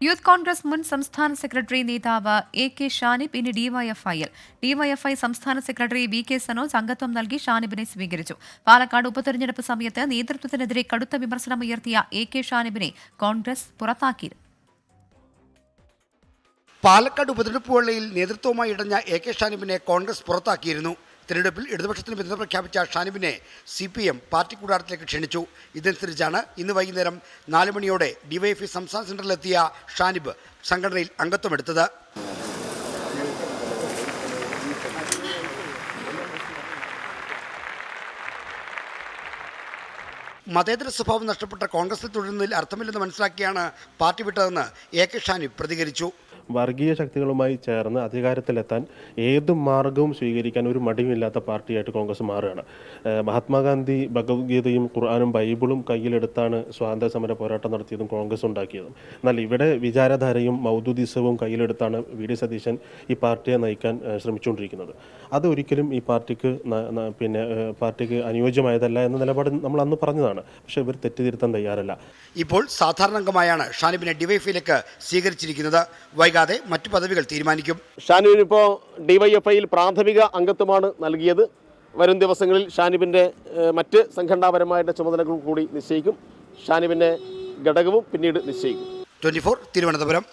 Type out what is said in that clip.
Youth Congress മുൻ സംസ്ഥാന secretary നേതാവ് A.K. ഷാനിബ് ഇനി ഡിവൈഎഫ്ഐയിൽ. ഡിവൈഎഫ്ഐ സംസ്ഥാന സെക്രട്ടറി V.K. സനോജ് അംഗത്വം നൽകി ഷാനിബിനെ സ്വീകരിച്ചു. പാലക്കാട് ഉപതെരഞ്ഞെടുപ്പ് സമയത്ത് നേതൃത്വത്തിനെതിരെ കടുത്ത വിമർശനമുയർത്തിയ A.K. ഷാനിബിനെ കോൺഗ്രസ് പുറത്താക്കിയിരുന്നു. പാലക്കാട് ഉപതെരഞ്ഞെടുപ്പ് വേളയിൽ നേതൃത്വവുമായി ഇടഞ്ഞ A.K. ഷാനിബിനെ കോൺഗ്രസ് പുറത്താക്കിയിരുന്നു. തിരഞ്ഞെടുപ്പിൽ ഇടതുപക്ഷത്തിന് പിന്തുണ പ്രഖ്യാപിച്ച ഷാനിബിനെ CPM പാർട്ടി കൂടാരത്തിലേക്ക് ക്ഷണിച്ചു. ഇതനുസരിച്ചാണ് ഇന്ന് വൈകുന്നേരം 4 മണിയോടെ ഡിവൈഎഫ്ഐ സംസ്ഥാന സെന്ററിലെത്തിയ ഷാനിബ് സംഘടനയിൽ അംഗത്വമെടുത്തത്. മതേതര സ്വഭാവം നഷ്ടപ്പെട്ട കോൺഗ്രസിൽ തുടരുന്നതിൽ അർത്ഥമില്ലെന്ന് മനസ്സിലാക്കിയാണ് പാർട്ടി വിട്ടതെന്ന് A.K. ഷാനിബ് പ്രതികരിച്ചു. വർഗീയ ശക്തികളുമായി ചേർന്ന് അധികാരത്തിലെത്താൻ ഏത് മാർഗവും സ്വീകരിക്കാൻ ഒരു മടിയുമില്ലാത്ത പാർട്ടിയായിട്ട് കോൺഗ്രസ് മാറുകയാണ്. മഹാത്മാഗാന്ധി ഭഗവത്ഗീതയും ഖുർആനും ബൈബിളും കയ്യിലെടുത്താണ് സ്വാതന്ത്ര്യ സമര പോരാട്ടം നടത്തിയതും കോൺഗ്രസ് ഉണ്ടാക്കിയതും. എന്നാൽ ഇവിടെ വിചാരധാരയും മൗദൂദിസവും കയ്യിലെടുത്താണ് V.D. സതീശൻ ഈ പാർട്ടിയെ നയിക്കാൻ ശ്രമിച്ചുകൊണ്ടിരിക്കുന്നത്. അതൊരിക്കലും ഈ പാർട്ടിക്ക് അനുയോജ്യമായതല്ല എന്ന നിലപാട് നമ്മൾ അന്ന് പറഞ്ഞതാണ്. പക്ഷേ ഇവർ തെറ്റിതിരുത്താൻ തയ്യാറല്ല. ഇപ്പോൾ സാധാരണ അംഗമായാണ് ഷാനിബിനെ ഡിവൈഎഫ്ഐയിലേക്ക് സ്വീകരിച്ചിരിക്കുന്നത്. വൈകാതെ മറ്റു പദവികൾ തീരുമാനിക്കും. ഷാനിബിനിപ്പോൾ ഡിവൈഎഫ്ഐയിൽ പ്രാഥമിക അംഗത്വമാണ് നൽകിയത്. വരും ദിവസങ്ങളിൽ ഷാനിബിൻ്റെ മറ്റ് സംഘടനാപരമായിട്ട് ചുമതലകൾ കൂടി നിശ്ചയിക്കും. ഷാനിബിൻ്റെ ഘടകവും പിന്നീട് നിശ്ചയിക്കും. 24 തിരുവനന്തപുരം.